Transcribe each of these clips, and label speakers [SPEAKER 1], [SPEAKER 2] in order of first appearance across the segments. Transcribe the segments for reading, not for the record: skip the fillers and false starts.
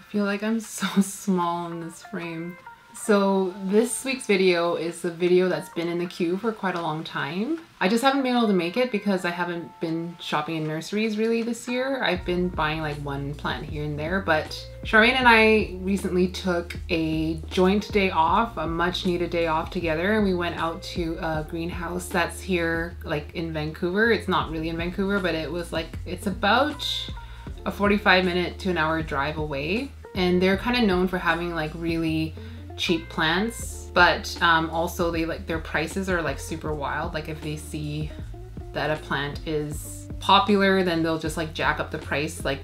[SPEAKER 1] feel like I'm so small in this frame. So this week's video is the video that's been in the queue for quite a long time. I just haven't been able to make it because I haven't been shopping in nurseries really this year. I've been buying like one plant here and there, but Charmaine and I recently took a joint day off, a much needed day off together, and we went out to a greenhouse that's here like in Vancouver. It's not really in Vancouver, but it was like, it's about a 45-minute to an hour drive away. And they're kind of known for having like really cheap plants, but also they like their prices are like super wild. Like if they see that a plant is popular, then they'll just like jack up the price like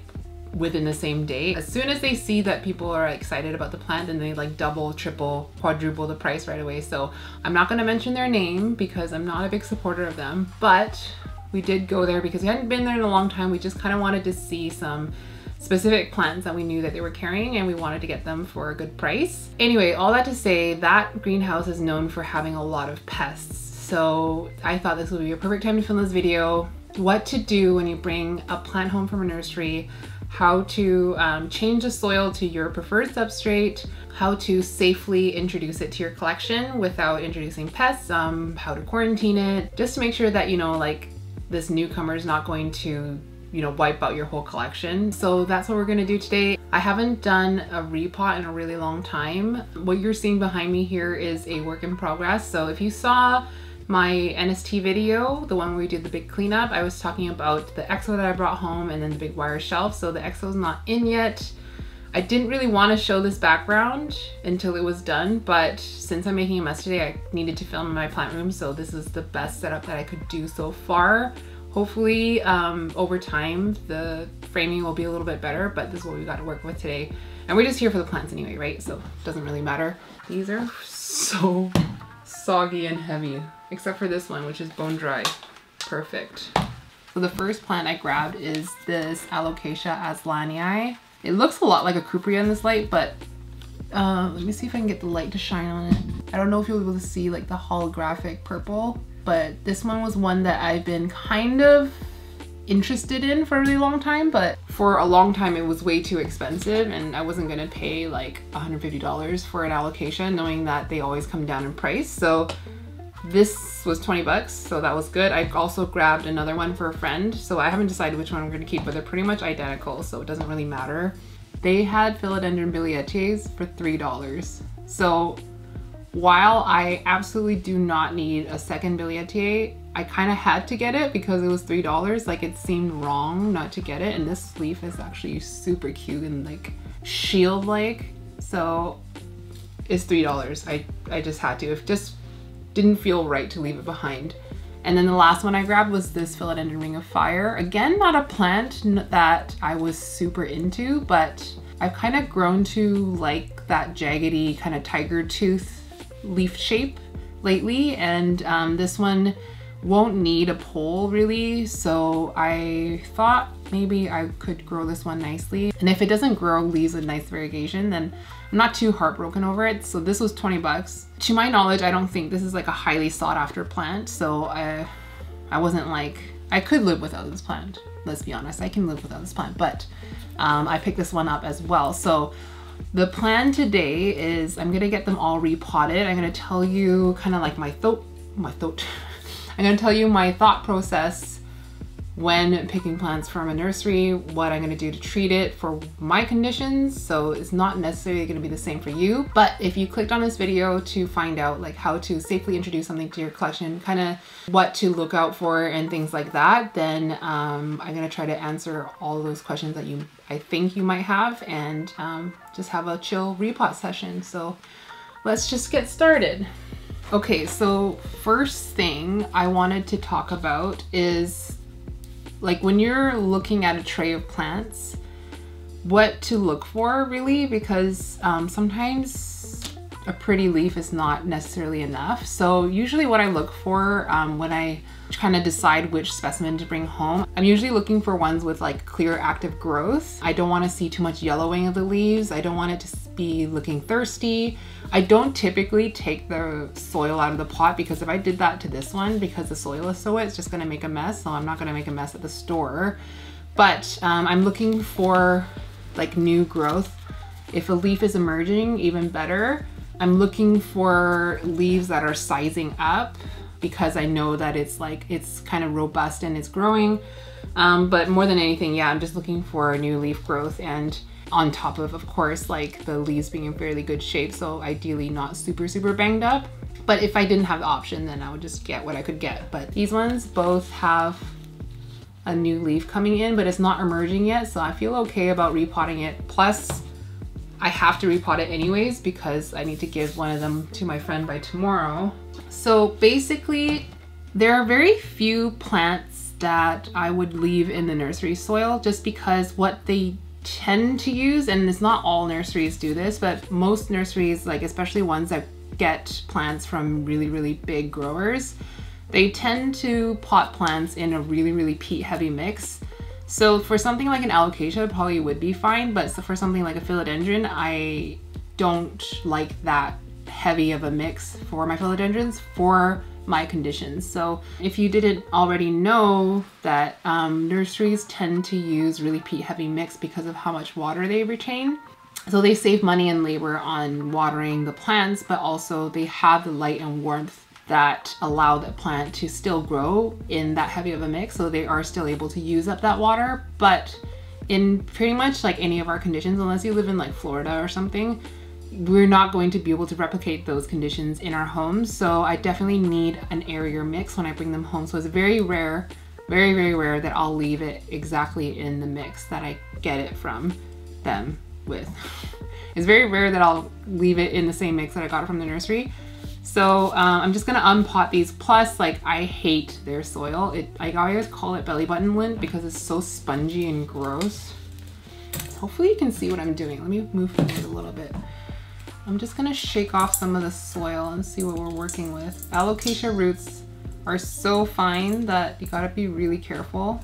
[SPEAKER 1] within the same day. As soon as they see that people are excited about the plant, then they like double, triple, quadruple the price right away. So I'm not going to mention their name because I'm not a big supporter of them, but we did go there because we hadn't been there in a long time. We just kind of wanted to see some specific plants that we knew that they were carrying, and we wanted to get them for a good price. Anyway, all that to say, that greenhouse is known for having a lot of pests. So I thought this would be a perfect time to film this video. What to do when you bring a plant home from a nursery, how to change the soil to your preferred substrate, how to safely introduce it to your collection without introducing pests, how to quarantine it, just to make sure that, you know, like this newcomer is not going to, you know, wipe out your whole collection. So that's what we're gonna do today. I haven't done a repot in a really long time. What you're seeing behind me here is a work in progress. So if you saw my NST video, the one where we did the big cleanup, I was talking about the EXO that I brought home and then the big wire shelf. So the EXO's not in yet. I didn't really want to show this background until it was done, but since I'm making a mess today, I needed to film in my plant room. So this is the best setup that I could do so far. Hopefully over time the framing will be a little bit better, but this is what we got to work with today. And we're just here for the plants anyway, right? So it doesn't really matter. These are so soggy and heavy, except for this one, which is bone dry. Perfect. So the first plant I grabbed is this ALOCASIA AZLANII. It looks a lot like a cupria in this light, but let me see if I can get the light to shine on it. I don't know if you'll be able to see like the holographic purple, but this one was one that I've been kind of interested in for a really long time, but for a long time it was way too expensive and I wasn't gonna pay like $150 for an ALOCASIA, knowing that they always come down in price. So this was 20 bucks, so that was good. I also grabbed another one for a friend, so I haven't decided which one I'm gonna keep, but they're pretty much identical, so it doesn't really matter. They had Philodendron BILLIETIEs for $3. So while I absolutely do not need a second BILLIETIE, I kind of had to get it because it was $3. Like it seemed wrong not to get it. And this leaf is actually super cute and like shield-like. So it's $3. I just had to. It just didn't feel right to leave it behind. And then the last one I grabbed was this Philodendron Ring of Fire. Again, not a plant that I was super into, but I've kind of grown to like that jaggedy kind of tiger tooth leaf shape lately, and this one won't need a pole really, so I thought maybe I could grow this one nicely, and if it doesn't grow leaves with nice variegation, then I'm not too heartbroken over it. So this was 20 bucks. To my knowledge, I don't think this is like a highly sought after plant, so I wasn't like, I could live without this plant. Let's be honest, I can live without this plant, but I picked this one up as well. So the plan today is I'm gonna get them all repotted. I'm gonna tell you kind of like I'm gonna tell you my thought process when picking plants from a nursery, what I'm gonna do to treat it for my conditions. So it's not necessarily gonna be the same for you, but if you clicked on this video to find out like how to safely introduce something to your collection, kind of what to look out for and things like that, then I'm gonna try to answer all of those questions that I think you might have, and just have a chill repot session. So let's just get started. Okay, so first thing I wanted to talk about is like when you're looking at a tray of plants, what to look for really, because sometimes a pretty leaf is not necessarily enough. So usually what I look for when I kind of decide which specimen to bring home, I'm usually looking for ones with like clear active growth. I don't want to see too much yellowing of the leaves. I don't want it to be looking thirsty. I don't typically take the soil out of the pot, because if I did that to this one, because the soil is so wet, it's just going to make a mess. So I'm not going to make a mess at the store. But I'm looking for like new growth. If a leaf is emerging, even better. I'm looking for leaves that are sizing up because I know that it's kind of robust and it's growing. But more than anything, yeah, I'm just looking for new leaf growth, and on top of course, like the leaves being in fairly good shape. So ideally not super, super banged up. But if I didn't have the option, then I would just get what I could get. But these ones both have a new leaf coming in, but it's not emerging yet. So I feel okay about repotting it. Plus, I have to repot it anyways because I need to give one of them to my friend by tomorrow. So basically, there are very few plants that I would leave in the nursery soil just because what they tend to use, and it's not all nurseries do this, but most nurseries, like especially ones that get plants from really, really big growers, they tend to pot plants in a really, really peat heavy mix. So for something like an alocasia, it probably would be fine, but for something like a philodendron, I don't like that heavy of a mix for my philodendrons for my conditions. So if you didn't already know that nurseries tend to use really peat heavy mix because of how much water they retain. So they save money and labor on watering the plants, but also they have the light and warmth that allow the plant to still grow in that heavy of a mix. So they are still able to use up that water. But in pretty much like any of our conditions, unless you live in like Florida or something, we're not going to be able to replicate those conditions in our homes. So I definitely need an airier mix when I bring them home. So it's very rare, very, very rare that I'll leave it exactly in the mix that I get it from them with. It's very rare that I'll leave it in the same mix that I got it from the nursery. So I'm just gonna unpot these. Plus, like, I hate their soil. I always call it belly button lint because it's so spongy and gross. Hopefully you can see what I'm doing. Let me move forward a little bit. I'm just gonna shake off some of the soil and see what we're working with. Alocasia roots are so fine that you gotta be really careful.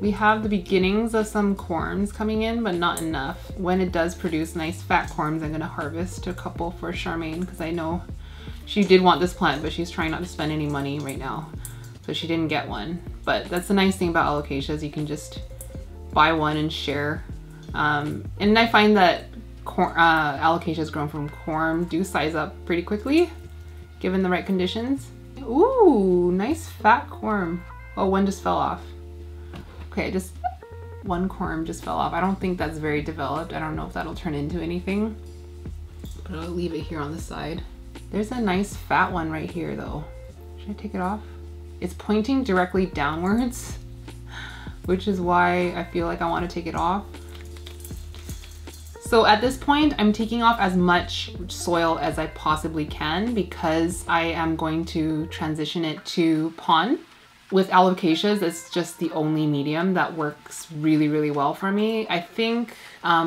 [SPEAKER 1] We have the beginnings of some corms coming in, but not enough. When it does produce nice fat corms, I'm gonna harvest a couple for Charmaine because I know she did want this plant, but she's trying not to spend any money right now. So she didn't get one. But that's the nice thing about alocasias, you can just buy one and share. And I find that alocasias grown from corm do size up pretty quickly, given the right conditions. Ooh, nice fat corm. Oh, one just fell off. Okay, just one corm just fell off. I don't think that's very developed. I don't know if that'll turn into anything, but I'll leave it here on the side. There's a nice fat one right here though. Should I take it off? It's pointing directly downwards, which is why I feel like I want to take it off. So at this point, I'm taking off as much soil as I possibly can because I am going to transition it to pon. With alocasias, it's just the only medium that works really, really well for me. I think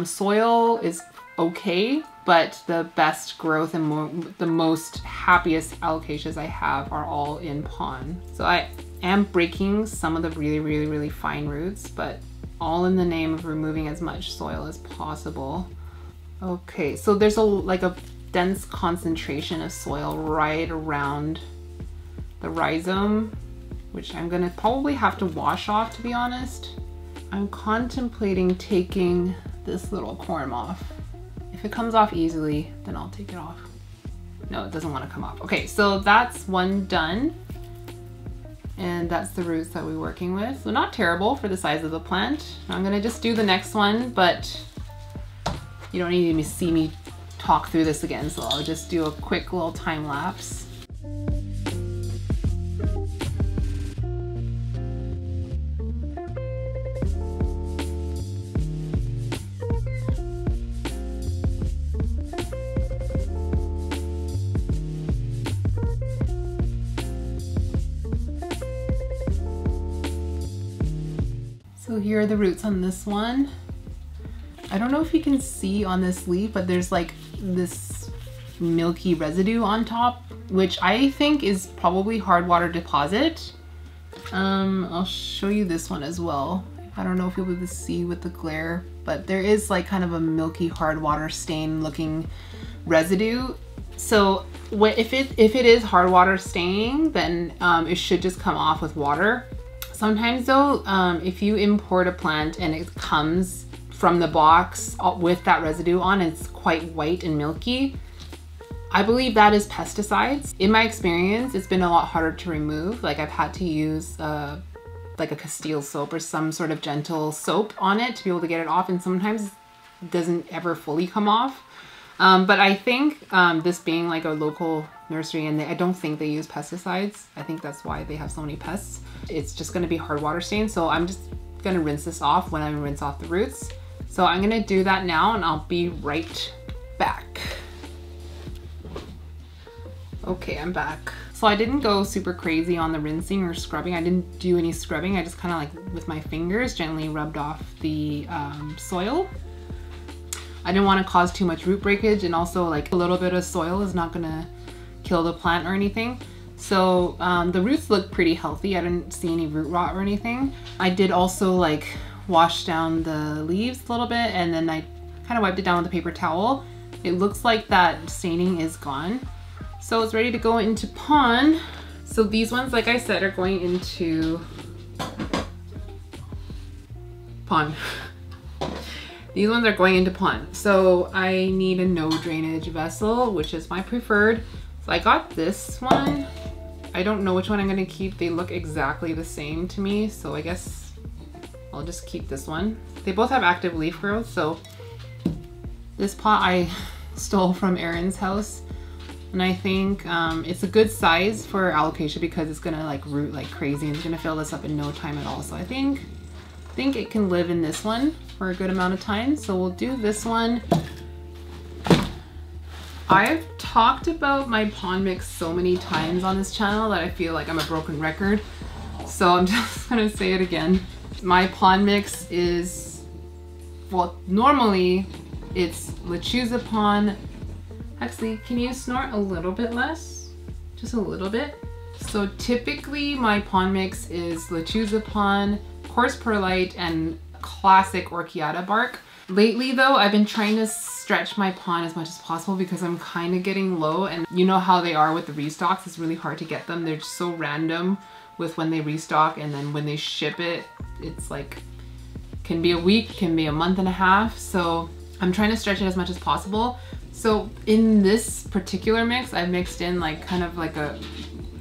[SPEAKER 1] soil is okay, but the best growth and the most happiest alocasias I have are all in pon. So I am breaking some of the really, really, really fine roots, but all in the name of removing as much soil as possible. Okay, so there's like a dense concentration of soil right around the rhizome, which I'm gonna probably have to wash off, to be honest. I'm contemplating taking this little corm off. If it comes off easily, then I'll take it off. No, it doesn't want to come off. Okay, so that's one done. And that's the roots that we're working with. So not terrible for the size of the plant. I'm gonna just do the next one, but you don't need to see me talk through this again, so I'll just do a quick little time lapse. So here are the roots on this one. I don't know if you can see on this leaf, but there's like this milky residue on top, which I think is probably hard water deposit. I'll show you this one as well. I don't know if you'll be able to see with the glare, but there is like kind of a milky hard water stain looking residue. So if it is hard water staining, then it should just come off with water. Sometimes though, if you import a plant and it comes from the box with that residue on, it's quite white and milky, I believe that is pesticides. In my experience, it's been a lot harder to remove. Like I've had to use like a Castile soap or some sort of gentle soap on it to be able to get it off, and sometimes it doesn't ever fully come off. But I think this being like a local nursery, and I don't think they use pesticides. I think that's why they have so many pests. It's just gonna be hard water stain. So I'm just gonna rinse this off when I rinse off the roots. So I'm gonna do that now and I'll be right back. Okay, I'm back. So I didn't go super crazy on the rinsing or scrubbing. I didn't do any scrubbing. I just kind of like with my fingers gently rubbed off the soil. I didn't want to cause too much root breakage, and also like a little bit of soil is not gonna kill the plant or anything. So the roots look pretty healthy. I didn't see any root rot or anything. I did also like wash down the leaves a little bit, and then I kind of wiped it down with a paper towel. It looks like that staining is gone. So it's ready to go into pond. So these ones, like I said, are going into pond. These ones are going into pond. So I need a no drainage vessel, which is my preferred. So I got this one. I don't know which one I'm gonna keep. They look exactly the same to me. So I guess I'll just keep this one. They both have active leaf growth. So this pot I stole from Erin's house. And I think it's a good size for alocasia because it's gonna like root like crazy and it's gonna fill this up in no time at all. So I think it can live in this one for a good amount of time. So we'll do this one. I've talked about my pond mix so many times on this channel that I feel like I'm a broken record. So I'm just gonna say it again. My pond mix is, well, normally it's lechuza pond. Actually, can you snort a little bit less? Just a little bit. So typically my pond mix is lechuza pond, coarse perlite, and classic orchiata bark. Lately though, I've been trying to stretch my pond as much as possible because I'm kind of getting low, and you know how they are with the restocks. It's really hard to get them. They're just so random with when they restock, and then when they ship it, it's like, can be a week, can be a month and a half. So I'm trying to stretch it as much as possible. So in this particular mix, I mixed in like kind of like a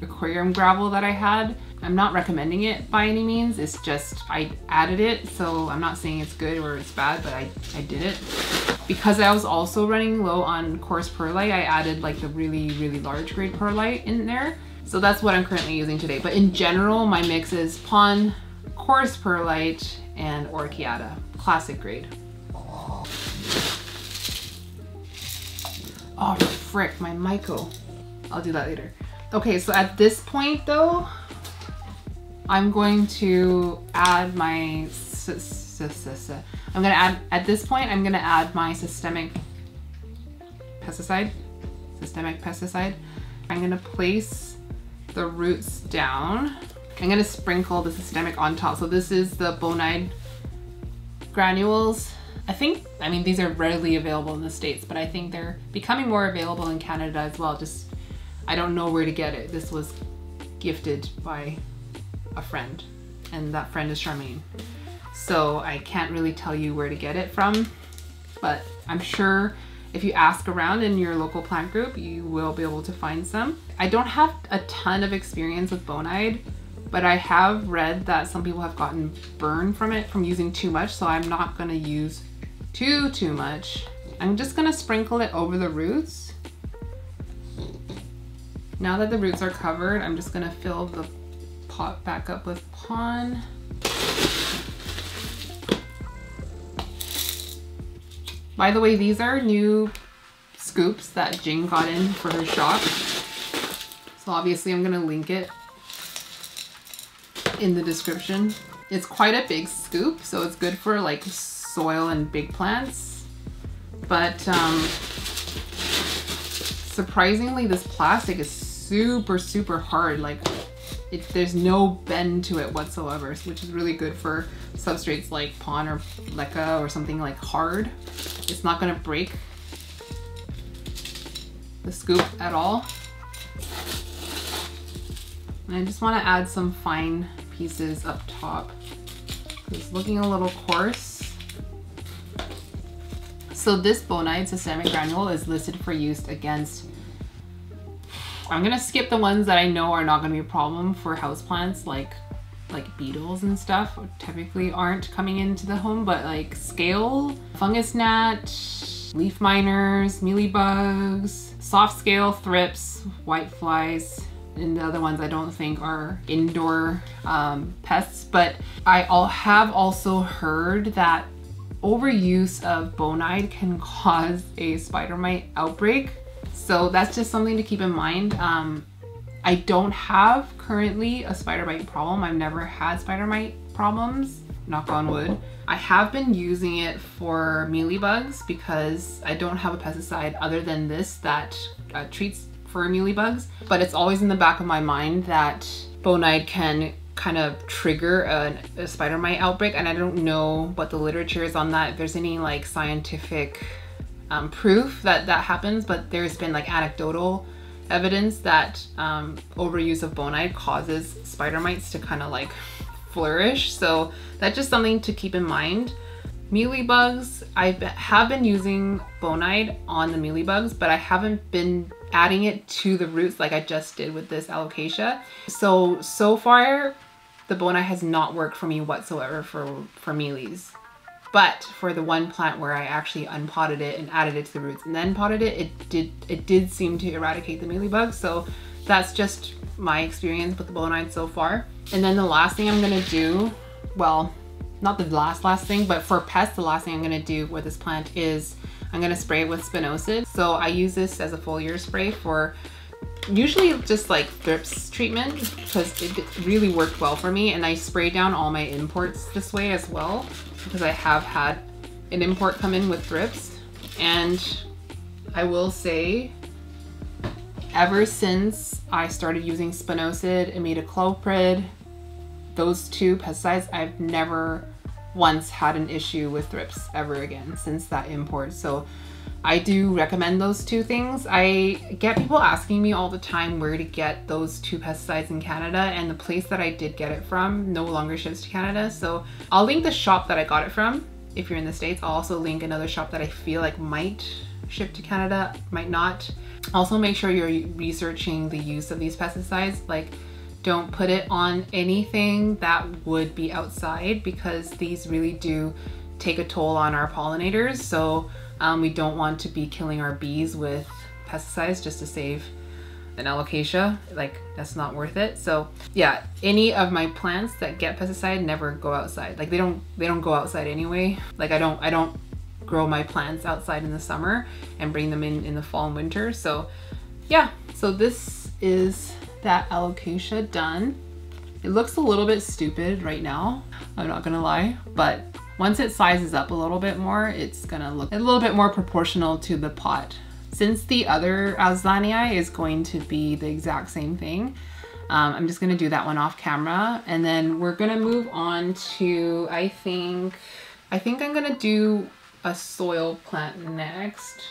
[SPEAKER 1] aquarium gravel that I had. I'm not recommending it by any means. It's just I added it, so I'm not saying it's good or it's bad, but I did it. Because I was also running low on coarse perlite, I added like the really, really large grade perlite in there. So that's what I'm currently using today. But in general, my mix is pond, coarse perlite, and orchiata, classic grade. Oh frick, my Myco. I'll do that later. Okay, so at this point though, I'm going to add my, at this point, I'm gonna add my systemic pesticide. I'm gonna place the roots down. I'm gonna sprinkle the systemic on top. So this is the bonide granules. I mean, these are readily available in the States, but I think they're becoming more available in Canada as well. Just, I don't know where to get it. This was gifted by a friend, and that friend is Charmaine. So I can't really tell you where to get it from, but I'm sure if you ask around in your local plant group, you will be able to find some. I don't have a ton of experience with bonide, but I have read that some people have gotten burned from it from using too much, so I'm not gonna use too much. I'm just gonna sprinkle it over the roots. Now that the roots are covered, I'm just gonna fill the pot back up with pond. By the way, these are new scoops that Jing got in for her shop. So obviously I'm gonna link it in the description. It's quite a big scoop, so it's good for like soil and big plants. But surprisingly, this plastic is super hard. Like there's no bend to it whatsoever, which is really good for substrates like pond or leca or something like hard. It's not gonna break the scoop at all. And I just want to add some fine pieces up top. It's looking a little coarse. So this bonide systemic granule is listed for use against, I'm gonna skip the ones that I know are not gonna be a problem for houseplants, like beetles and stuff typically aren't coming into the home, but like scale, fungus gnat, leaf miners, mealybugs, soft scale, thrips, whiteflies, and the other ones I don't think are indoor pests. But I have also heard that overuse of bonide can cause a spider mite outbreak. So that's just something to keep in mind. I don't have currently a spider mite problem. I've never had spider mite problems, knock on wood. I have been using it for mealybugs because I don't have a pesticide other than this that treats for mealybugs, but it's always in the back of my mind that bonide can kind of trigger a spider mite outbreak, and I don't know what the literature is on that, if there's any like scientific proof that that happens, but there's been like anecdotal evidence that overuse of bonide causes spider mites to kind of like flourish. So that's just something to keep in mind. Mealybugs, I have been using bonide on the mealybugs, but I haven't been adding it to the roots like I just did with this ALOCASIA. So far, the bonide has not worked for me whatsoever for mealies. But for the one plant where I actually unpotted it and added it to the roots and then potted it, it did seem to eradicate the mealybugs. So that's just my experience with the bonide so far. And then the last thing I'm gonna do, well, not the last thing, but for pests, the last thing I'm gonna do with this plant is I'm gonna spray it with spinosad. So I use this as a foliar spray for usually just like thrips treatment because it really worked well for me, and I spray down all my imports this way as well because I have had an import come in with thrips. And I will say, ever since I started using spinosad, imidacloprid, those two pesticides, I've never once had an issue with thrips ever again since that import. So I do recommend those two things. I get people asking me all the time where to get those two pesticides in Canada, and the place that I did get it from no longer ships to Canada. So I'll link the shop that I got it from if you're in the States. I'll also link another shop that I feel like might ship to Canada, might not. Also make sure you're researching the use of these pesticides. Like, don't put it on anything that would be outside because these really do take a toll on our pollinators. So we don't want to be killing our bees with pesticides just to save an ALOCASIA. Like, that's not worth it. So yeah, any of my plants that get pesticide never go outside. Like they don't go outside anyway. Like I don't grow my plants outside in the summer and bring them in the fall and winter. So yeah, so this is that ALOCASIA done. It looks a little bit stupid right now, I'm not gonna lie, but once it sizes up a little bit more, it's gonna look a little bit more proportional to the pot. Since the other AZLANII is going to be the exact same thing, I'm just gonna do that one off camera, and then we're gonna move on to, I think I'm gonna do a soil plant next.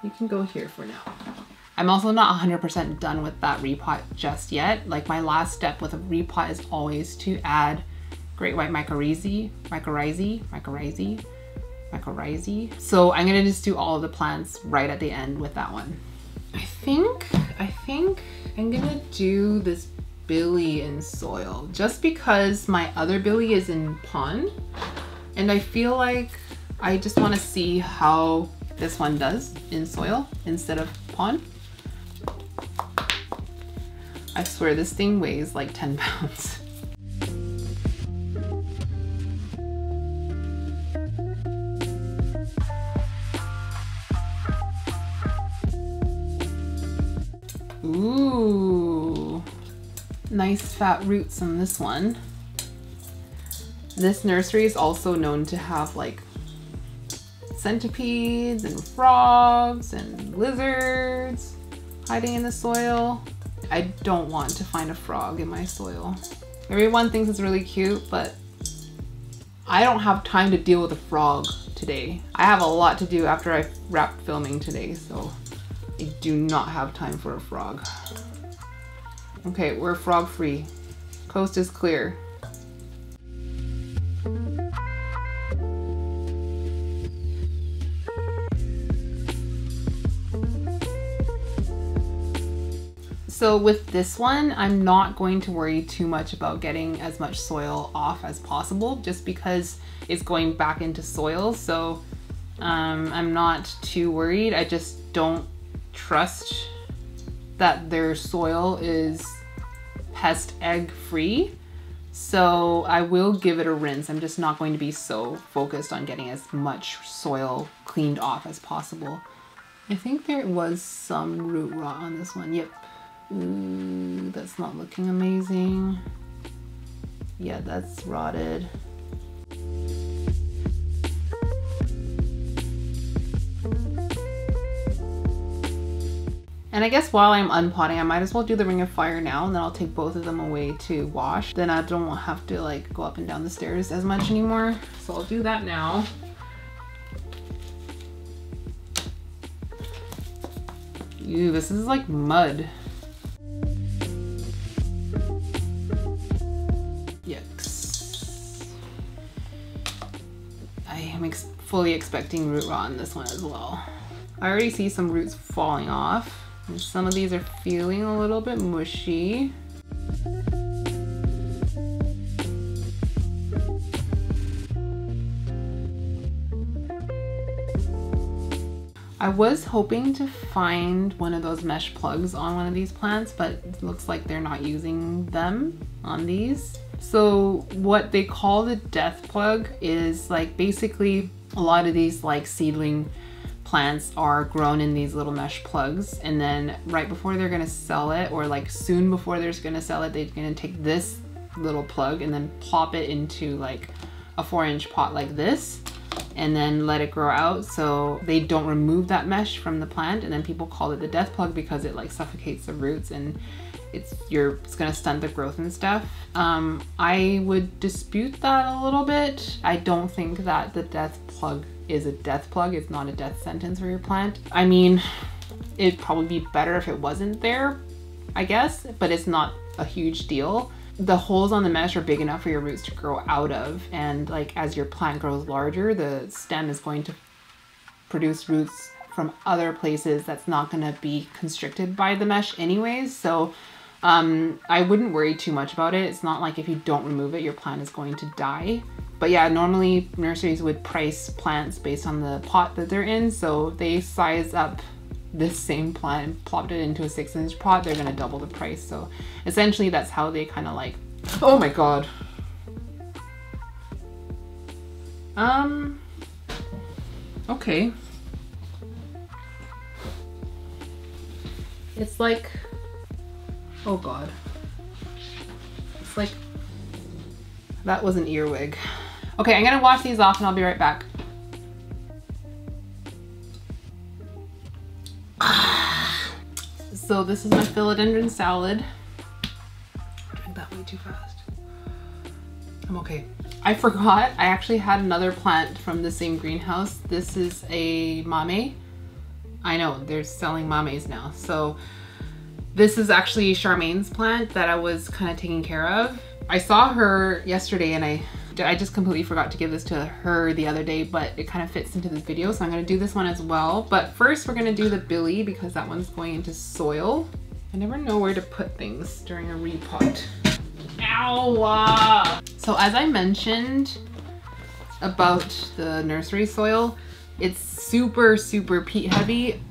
[SPEAKER 1] You can go here for now. I'm also not 100% done with that repot just yet. Like, my last step with a repot is always to add great white mycorrhizae. So I'm gonna just do all of the plants right at the end with that one. I think I'm gonna do this billie in soil just because my other billie is in pond, and I feel like I just want to see how this one does in soil instead of pond. I swear this thing weighs like 10 pounds. Ooh, nice fat roots on this one. This nursery is also known to have like centipedes and frogs and lizards hiding in the soil. I don't want to find a frog in my soil. Everyone thinks it's really cute, but I don't have time to deal with a frog today. I have a lot to do after I wrap filming today, so I do not have time for a frog. Okay, we're frog free. Coast is clear. So with this one, I'm not going to worry too much about getting as much soil off as possible, just because it's going back into soil. So I'm not too worried. I just don't trust that their soil is pest egg free. So I will give it a rinse. I'm just not going to be so focused on getting as much soil cleaned off as possible. I think there was some root rot on this one. Yep. Ooh, that's not looking amazing. Yeah, that's rotted. And I guess while I'm unpotting, I might as well do the ring of fire now, and then I'll take both of them away to wash. Then I don't have to like go up and down the stairs as much anymore. So I'll do that now. Ew, this is like mud. Yucks. I am fully expecting root rot on this one as well. I already see some roots falling off. And some of these are feeling a little bit mushy. I was hoping to find one of those mesh plugs on one of these plants, but it looks like they're not using them on these. So what they call the death plug is like basically a lot of these like seedling plants are grown in these little mesh plugs, and then right before they're gonna sell it, or like soon before they're gonna sell it, they're gonna take this little plug and then plop it into like a 4-inch pot like this, and then let it grow out so they don't remove that mesh from the plant. And then people call it the death plug because it like suffocates the roots and it's gonna stunt the growth and stuff. I would dispute that a little bit. I don't think that the death plug is a death plug. It's not a death sentence for your plant. I mean, it'd probably be better if it wasn't there, I guess, but it's not a huge deal. The holes on the mesh are big enough for your roots to grow out of, and like as your plant grows larger, the stem is going to produce roots from other places that's not going to be constricted by the mesh anyways. So I wouldn't worry too much about it. It's not like if you don't remove it, your plant is going to die. But yeah, normally nurseries would price plants based on the pot that they're in. So if they size up this same plant and plopped it into a 6-inch pot, they're gonna double the price. So essentially that's how they kind of like, oh my God. Okay. It's like, oh God. It's like, that was an earwig. Okay, I'm gonna wash these off and I'll be right back. So this is my philodendron salad. I drank that way too fast. I'm okay. I forgot, I actually had another plant from the same greenhouse. This is a MAMEI. I know, they're selling MAMEIs now. So this is actually Charmaine's plant that I was kind of taking care of. I saw her yesterday and I just completely forgot to give this to her the other day, but it kind of fits into this video, so I'm going to do this one as well. But first we're going to do the billie because that one's going into soil. I never know where to put things during a repot. Ow! So as I mentioned about the nursery soil, it's super peat heavy.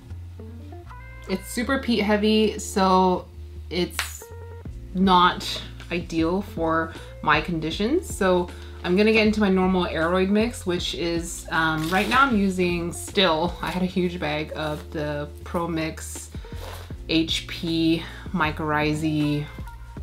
[SPEAKER 1] It's super peat heavy, so it's not ideal for my conditions. So I'm gonna get into my normal aeroid mix, which is right now I'm using I had a huge bag of the Pro Mix HP mycorrhizae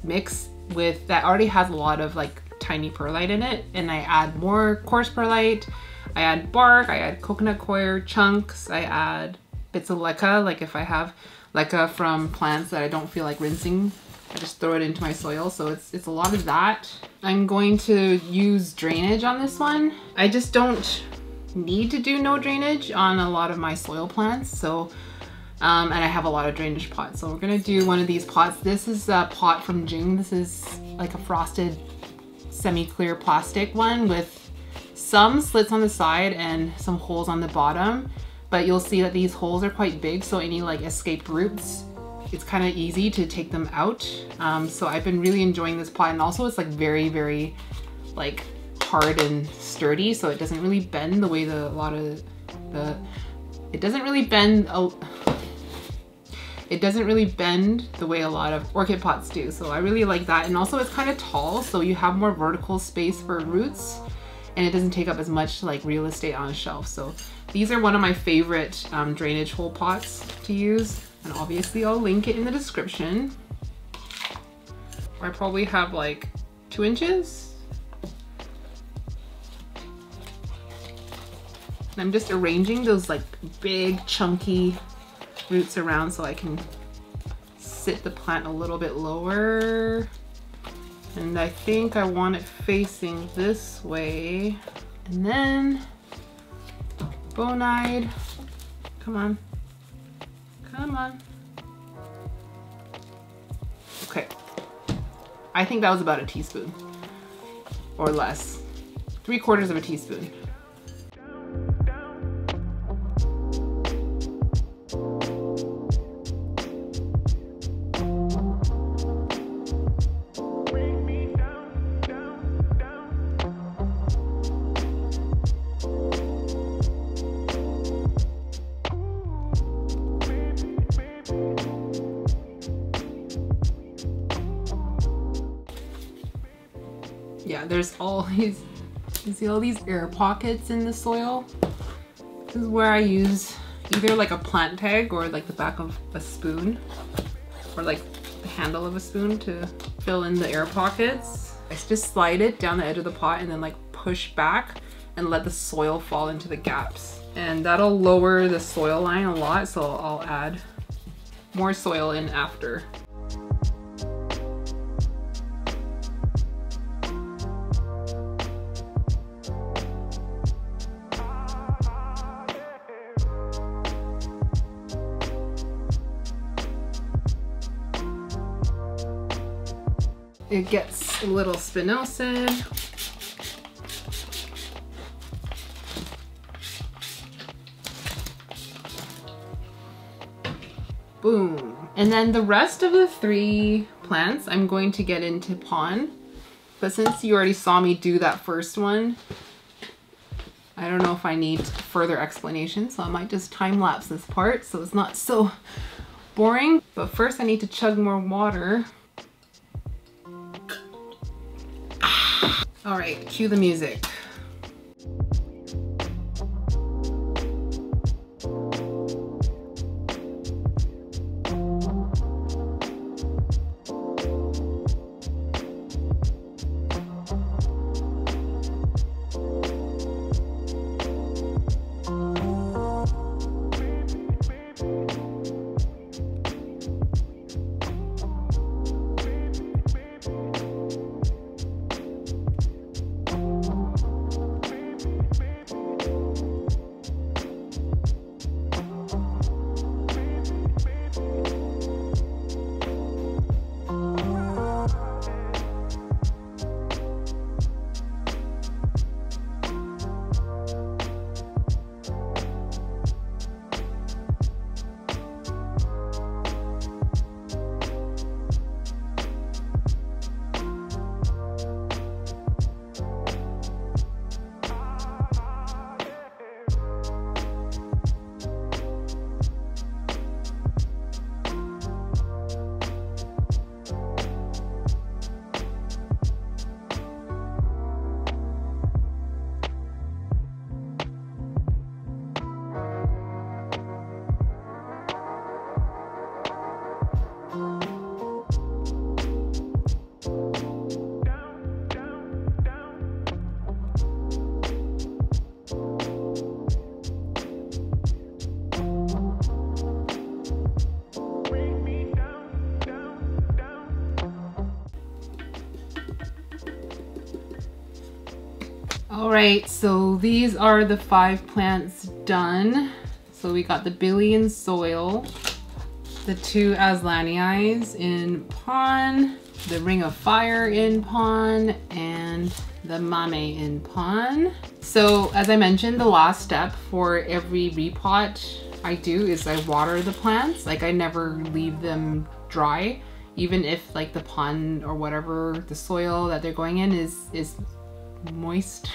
[SPEAKER 1] mix with that already has a lot of like tiny perlite in it, and I add more coarse perlite, I add bark, I add coconut coir chunks, I add bits of leca, like if I have leca from plants that I don't feel like rinsing, I just throw it into my soil. So it's a lot of that. I'm going to use drainage on this one. I just don't need to do no drainage on a lot of my soil plants. So, and I have a lot of drainage pots. So we're gonna do one of these pots. This is a pot from Jing. This is like a frosted semi-clear plastic one with some slits on the side and some holes on the bottom, but you'll see that these holes are quite big, so any like escaped roots, it's kind of easy to take them out. So I've been really enjoying this pot, and also it's like very, very like hard and sturdy, so it doesn't really bend the way it doesn't really bend the way a lot of orchid pots do. So I really like that, and also it's kind of tall, so you have more vertical space for roots, and it doesn't take up as much like real estate on a shelf. So these are one of my favorite drainage hole pots to use, and obviously I'll link it in the description. I probably have like 2 inches. And I'm just arranging those like big chunky roots around so I can sit the plant a little bit lower. And I think I want it facing this way. And then bone-eyed, come on, come on. Okay, I think that was about a teaspoon or less, 3/4 of a teaspoon. Yeah, there's all these, you see all these air pockets in the soil? This is where I use either like a plant tag or like the back of a spoon, or like the handle of a spoon to fill in the air pockets. I just slide it down the edge of the pot and then like push back and let the soil fall into the gaps. And that'll lower the soil line a lot, so I'll add more soil in after. It gets a little spinosad. Boom. And then the rest of the 3 plants I'm going to get into pon. But since you already saw me do that first one, I don't know if I need further explanation, so I might just time lapse this part so it's not so boring. But first I need to chug more water. All right, cue the music. All right, so these are the 5 plants done. So we got the Billie soil, the 2 AZLANIIs in pon, the Ring of Fire in pon, and the MAMEI in pon. So as I mentioned, the last step for every repot I do is I water the plants. Like I never leave them dry, even if like the pon or whatever the soil that they're going in is moist.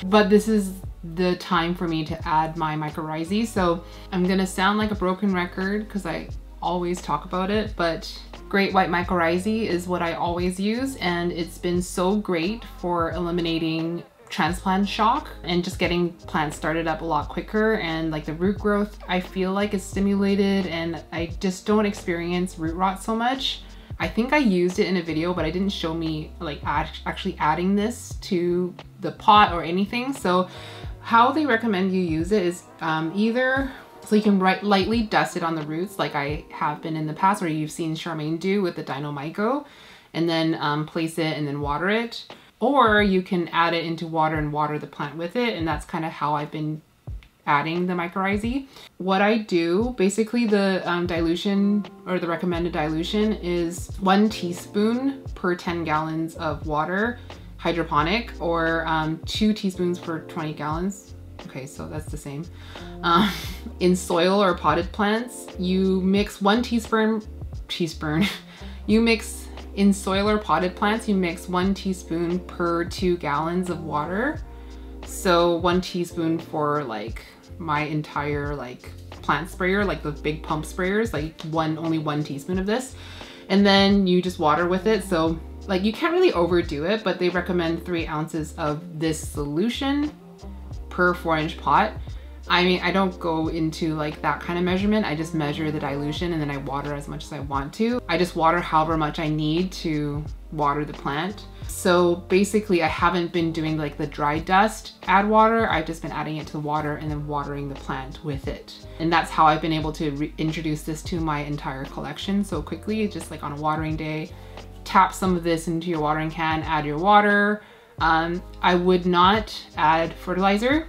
[SPEAKER 1] But this is the time for me to add my mycorrhizae. So I'm gonna sound like a broken record because I always talk about it, but great white mycorrhizae is what I always use, and it's been so great for eliminating transplant shock and just getting plants started up a lot quicker, and like the root growth I feel like is stimulated and I just don't experience root rot so much. I think I used it in a video, but I didn't show me like actually adding this to the pot or anything. So how they recommend you use it is either so you can lightly dust it on the roots like I have been in the past, or you've seen Charmaine do with the Dino-Myco, and then place it and then water it. Or you can add it into water and water the plant with it, and that's kind of how I've been adding the mycorrhizae. What I do, basically the dilution or the recommended dilution is 1 teaspoon per 10 gallons of water, hydroponic, or 2 teaspoons per 20 gallons. Okay, so that's the same. In soil or potted plants, you mix 1 teaspoon. You mix in soil or potted plants, you mix 1 teaspoon per 2 gallons of water. So 1 teaspoon for like my entire like plant sprayer, like the big pump sprayers, like only 1 teaspoon of this. And then you just water with it. So like you can't really overdo it, but they recommend 3 ounces of this solution per 4-inch pot. I mean, I don't go into like that kind of measurement. I just measure the dilution and then I water as much as I want to. I just water however much I need to water the plant. So basically I haven't been doing like the dry dust add water. I've just been adding it to the water and then watering the plant with it. And that's how I've been able to introduce this to my entire collection so quickly, just like on a watering day. Tap some of this into your watering can, add your water. I would not add fertilizer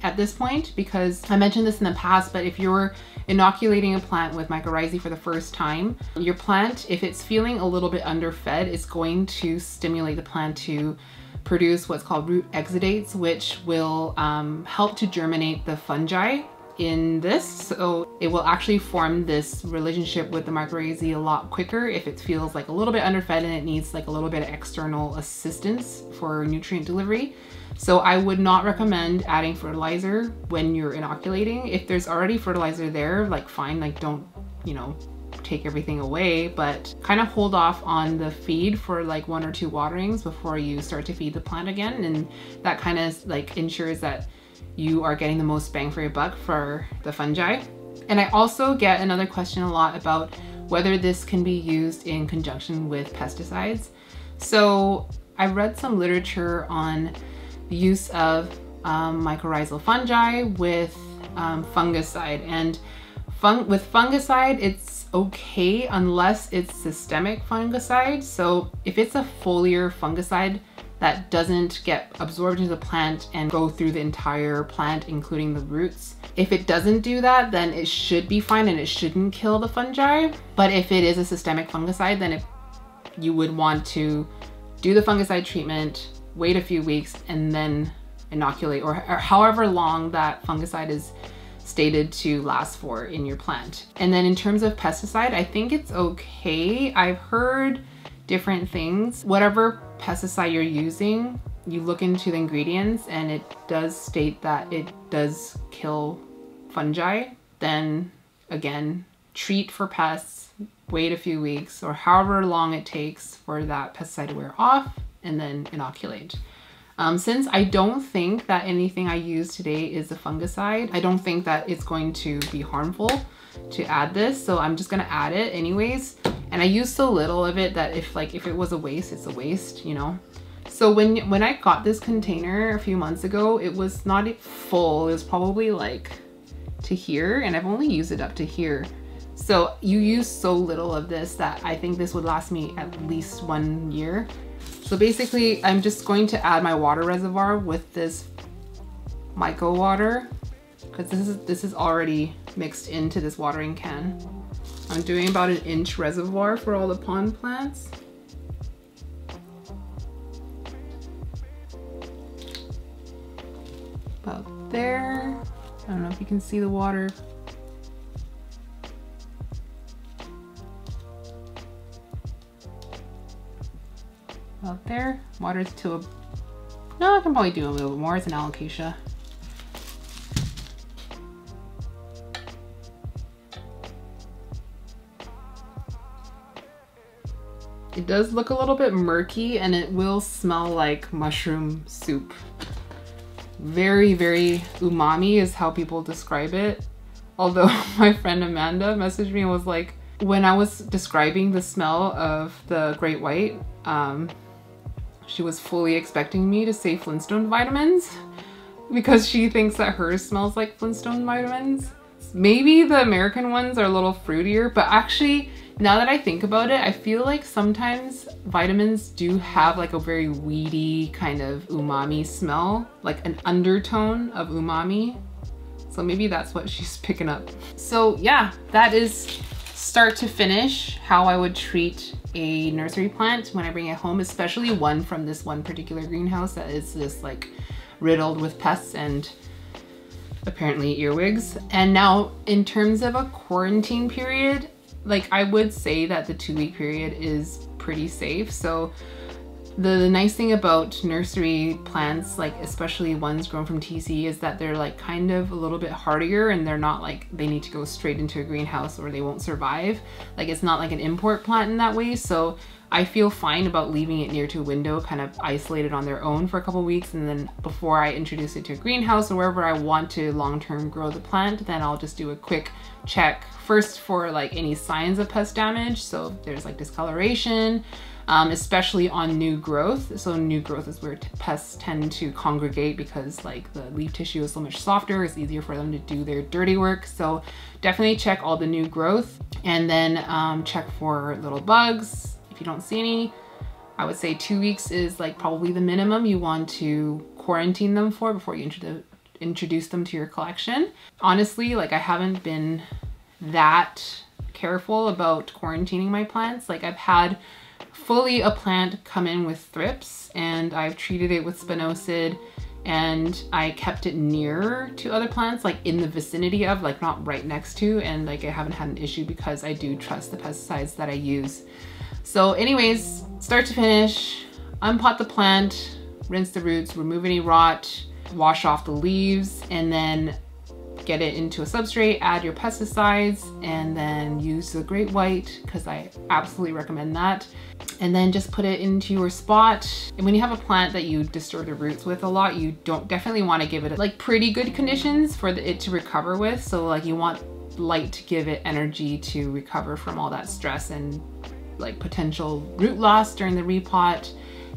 [SPEAKER 1] at this point because I mentioned this in the past, but if you're inoculating a plant with mycorrhizae for the first time, your plant, if it's feeling a little bit underfed, it's going to stimulate the plant to produce what's called root exudates, which will help to germinate the fungi in this. So it will actually form this relationship with the mycorrhizae a lot quicker if it feels like a little bit underfed and it needs like a little bit of external assistance for nutrient delivery. So I would not recommend adding fertilizer when you're inoculating. If there's already fertilizer there, like fine, like don't, you know, take everything away, but kind of hold off on the feed for like 1 or 2 waterings before you start to feed the plant again. And that kind of like ensures that you are getting the most bang for your buck for the fungi. And I also get another question a lot about whether this can be used in conjunction with pesticides. So I read some literature on the use of mycorrhizal fungi with fungicide, and with fungicide it's okay unless it's systemic fungicide. So if it's a foliar fungicide that doesn't get absorbed into the plant and go through the entire plant, including the roots, if it doesn't do that, then it should be fine and it shouldn't kill the fungi. But if it is a systemic fungicide, then you would want to do the fungicide treatment, wait a few weeks, and then inoculate, or however long that fungicide is stated to last for in your plant. And then in terms of pesticide, I think it's okay. I've heard different things. Whatever pesticide you're using, you look into the ingredients and it does state that it does kill fungi. Then again, treat for pests, wait a few weeks or however long it takes for that pesticide to wear off, and then inoculate. Since I don't think that anything I use today is a fungicide, I don't think that it's going to be harmful to add this, so I'm just gonna add it anyways. And I use so little of it that if it was a waste, it's a waste, you know. So when I got this container a few months ago, it was not full. It was probably like to here, and I've only used it up to here. So you use so little of this that I think this would last me at least 1 year. So basically, I'm just going to add my water reservoir with this Myco water, because this is already mixed into this watering can. I'm doing about 1 inch reservoir for all the pond plants. about there. I don't know if you can see the water. About there. Water's to a... No, I can probably do a little bit more. It's an ALOCASIA. It does look a little bit murky and it will smell like mushroom soup. Very, very umami is how people describe it. Although my friend Amanda messaged me and was like, when I was describing the smell of the great white, she was fully expecting me to say Flintstone vitamins because she thinks that hers smells like Flintstone vitamins. Maybe the American ones are a little fruitier, but actually, now that I think about it, I feel like sometimes vitamins do have like a very weedy kind of umami smell, like an undertone of umami. So maybe that's what she's picking up. So yeah, that is start to finish how I would treat a nursery plant when I bring it home, especially one from this one particular greenhouse that is just like riddled with pests and apparently earwigs. And now in terms of a quarantine period, like I would say that the 2-week period is pretty safe. So the nice thing about nursery plants, like especially ones grown from TC, is that they're like kind of a little bit hardier and they're not like they need to go straight into a greenhouse or they won't survive. Like it's not like an import plant in that way. So I feel fine about leaving it near to a window, kind of isolated on their own for a couple weeks, and then before I introduce it to a greenhouse or wherever I want to long-term grow the plant, then I'll just do a quick check first for like any signs of pest damage. So if there's like discoloration, especially on new growth. So new growth is where pests tend to congregate because like the leaf tissue is so much softer, it's easier for them to do their dirty work. So definitely check all the new growth, and then check for little bugs. If you don't see any, I would say 2 weeks is like probably the minimum you want to quarantine them for before you introduce them to your collection. Honestly, like I haven't been that careful about quarantining my plants. Like I've had fully a plant come in with thrips and I've treated it with spinosad, and I kept it near to other plants, like in the vicinity of, like not right next to, and like I haven't had an issue because I do trust the pesticides that I use. So anyways, start to finish, unpot the plant, rinse the roots, remove any rot, wash off the leaves, and then get it into a substrate, add your pesticides, and then use the great white because I absolutely recommend that. And then just put it into your spot. And when you have a plant that you disturb the roots with a lot, you don't definitely want to give it like pretty good conditions for it to recover with. So like you want light to give it energy to recover from all that stress and like potential root loss during the repot.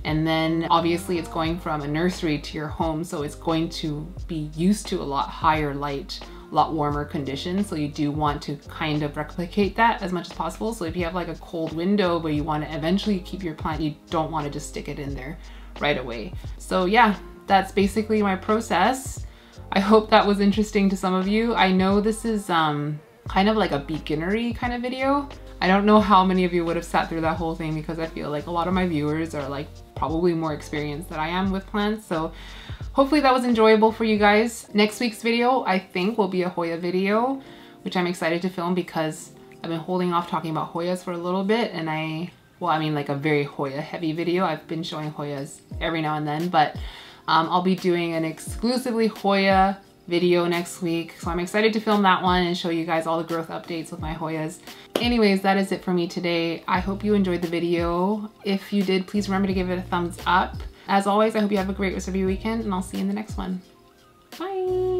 [SPEAKER 1] And then obviously it's going from a nursery to your home, so it's going to be used to a lot higher light, a lot warmer conditions. So you do want to kind of replicate that as much as possible. So if you have like a cold window where you want to eventually keep your plant, you don't want to just stick it in there right away. So yeah, that's basically my process. I hope that was interesting to some of you. I know this is kind of like a beginnery kind of video. I don't know how many of you would have sat through that whole thing because I feel like a lot of my viewers are like probably more experienced than I am with plants. So hopefully that was enjoyable for you guys. Next week's video, I think, will be a Hoya video, which I'm excited to film because I've been holding off talking about Hoyas for a little bit, and well, I mean like a very Hoya heavy video. I've been showing Hoyas every now and then, but I'll be doing an exclusively Hoya video next week. So I'm excited to film that one and show you guys all the growth updates with my Hoyas. Anyways, that is it for me today. I hope you enjoyed the video. If you did, please remember to give it a thumbs up. As always, I hope you have a great rest of your weekend, and I'll see you in the next one. Bye.